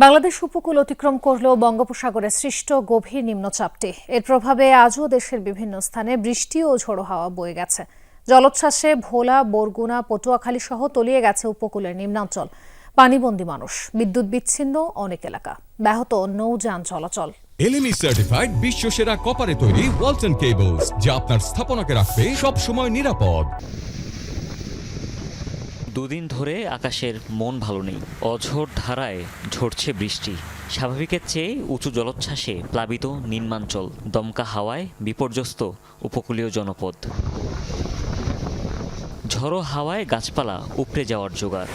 বাংলাদেশ উপকূল অতিক্রম করলেও বঙ্গোপসাগরে সৃষ্ট গভীর নিম্নচাপটি এর প্রভাবে আজও দেশের বিভিন্ন স্থানে বৃষ্টি ও ঝোড়ো হাওয়া বয়ে গেছে। জলোচ্ছ্বাসে ভোলা, বরগুনা, পটুয়াখালী সহ তলিয়ে গেছে উপকূলের নিম্নাঞ্চল। পানিবন্দী মানুষ, বিদ্যুৎ বিচ্ছিন্ন অনেক এলাকা, ব্যাহত নৌযান চলাচল। এলএমই সার্টিফাইড বিশ্বসেরা কপারে তৈরি ওয়ালটন কেবলস, যা আপনার স্থাপনাকে রাখবে সব সময় নিরাপদ। দুদিন ধরে আকাশের মন ভালো নেই। অঝোর ধারায় ঝরছে বৃষ্টি। স্বাভাবিকের চেয়ে উঁচু জলোচ্ছ্বাসে প্লাবিত নিম্নাঞ্চল, দমকা হাওয়ায় বিপর্যস্ত উপকূলীয় জনপদ। ঝড়ো হাওয়ায় গাছপালা উপড়ে যাওয়ার জোগাড়।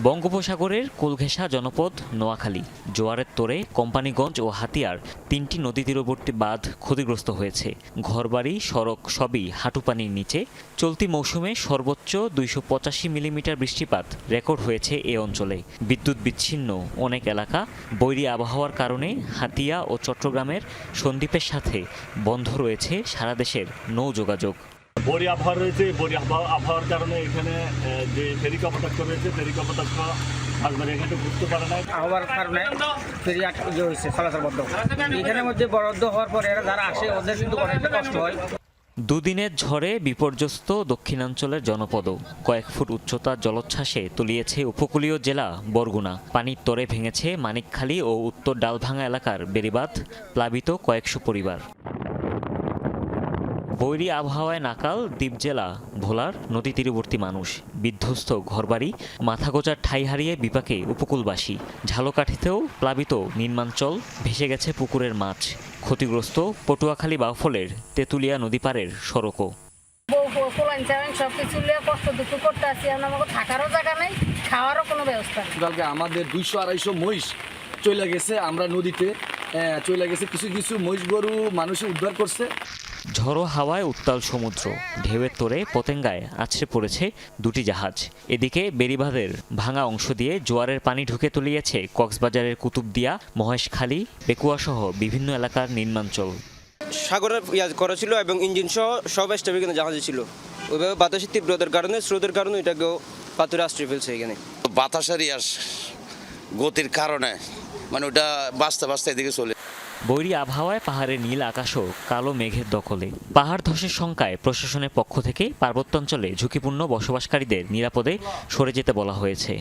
বঙ্গোপসাগরের কোলঘেঁষা জনপদ নোয়াখালী, জোয়ারের তোড়ে কোম্পানিগঞ্জ ও হাতিয়ার তিনটি নদী তীরবর্তী বাঁধ ক্ষতিগ্রস্ত হয়েছে। ঘরবাড়ি, সড়ক সবই হাঁটু পানির নিচে। চলতি মৌসুমে সর্বোচ্চ 285 মিলিমিটার বৃষ্টিপাত রেকর্ড হয়েছে এ অঞ্চলে। বিদ্যুৎ বিচ্ছিন্ন অনেক এলাকা। বৈরী আবহাওয়ার কারণে হাতিয়া ও চট্টগ্রামের সন্দ্বীপের সাথে বন্ধ রয়েছে সারা দেশের নৌ যোগাযোগ। বৈরী আবহাওয়া রয়েছে। বৈরী আবহাওয়ার কারণে এখানে যে ফেরি কপোতাক্ষ রয়েছে, ফেরি কপোতাক্ষ আসলে এখানে বুঝতে পারে না। আবহাওয়ার কারণে ফেরি হয়েছে, চলাচল বন্ধ। এখানের মধ্যে বরাদ্দ হওয়ার পরে যারা আসে ওদের কিন্তু অনেকটা কষ্ট হয়। দুদিনের ঝড়ে বিপর্যস্ত দক্ষিণাঞ্চলের জনপদও। কয়েক ফুট উচ্চতার জলোচ্ছ্বাসে তলিয়েছে উপকূলীয় জেলা বরগুনা। পানির তোড়ে ভেঙেছে মানিকখালী ও উত্তর ডালভাঙা এলাকার বেড়িবাঁধ, প্লাবিত কয়েকশো পরিবার। বৈরী আবহাওয়ায় নাকাল দ্বীপ জেলা ভোলার নদী তীরবর্তী মানুষ। বিধ্বস্ত ঘরবাড়ি, মাথা গোজার ঠাঁই হারিয়ে বিপাকে উপকূলবাসী। ঝালকাঠিতেও প্লাবিত নিম্নাঞ্চল, ভেসে গেছে পুকুরের মাছ। ক্ষতিগ্রস্ত পটুয়াখালী বাউফলের তেঁতুলিয়া নদী পাড়ের সড়কও। সবকিছু কষ্ট দুঃখ করতে আসি, আমাকে থাকারও জায়গা নেই, খাওয়ারও কোনো ব্যবস্থা নেই। কালকে আমাদের 200-250 মহিষ চলে গেছে, আমরা নদীতে চলে গেছে। কিছু কিছু মহিষ গরু মানুষে উদ্ধার করছে। ঝড়ো হাওয়ায় উত্তাল সমুদ্র, ঢেউয়ের তোড়ে পতেঙ্গায় আছড়ে পড়েছে দুটি জাহাজ। এদিকে বেড়িবাঁধের ভাঙা অংশ দিয়ে জোয়ারের পানি ঢুকে তলিয়েছে কক্সবাজারের কুতুবদিয়া, মহেশখালী, পেকুয়াসহ বিভিন্ন এলাকার নিম্নাঞ্চল। সাগরের করা ছিল এবং ইঞ্জিন সহ সব স্টেপে কিন্তু জাহাজে ছিল। ওইভাবে বাতাসের তীব্রতার কারণে, স্রোতের কারণে এটাকেও পাথরে আশ্রয় ফেলছে। এখানে বাতাসের গতির কারণে মানে ওটা বাঁচতে বাঁচতে এদিকে চলে। বৈরী আবহাওয়ায় পাহাড়ের নীল আকাশও কালো মেঘের দখলে। পাহাড় ধসের শঙ্কায় প্রশাসনের পক্ষ থেকে পার্বত্যাঞ্চলে ঝুঁকিপূর্ণ বসবাসকারীদের নিরাপদে সরে যেতে বলা হয়েছে।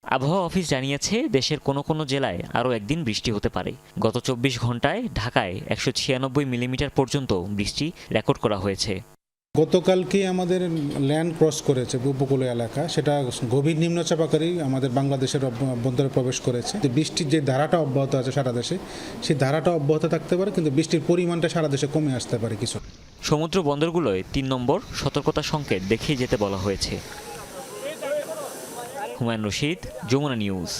আবহাওয়া অফিস জানিয়েছে, দেশের কোনো কোনো জেলায় আরও একদিন বৃষ্টি হতে পারে। গত 24 ঘন্টায় ঢাকায় 196 মিলিমিটার পর্যন্ত বৃষ্টি রেকর্ড করা হয়েছে। গতকালকে আমাদের ল্যান্ড ক্রস করেছে উপকূলীয় এলাকা, সেটা গভীর নিম্নচাপ আকারে আমাদের বাংলাদেশের অভ্যন্তরে প্রবেশ করেছে। বৃষ্টির যে ধারাটা অব্যাহত আছে সারা দেশে, সেই ধারাটা অব্যাহত থাকতে পারে, কিন্তু বৃষ্টির পরিমাণটা সারা দেশে কমে আসতে পারে কিছু। সমুদ্র বন্দরগুলোয় 3 নম্বর সতর্কতা সংকেত দেখিয়ে যেতে বলা হয়েছে। হুমায়ুন রশিদ, যমুনা নিউজ।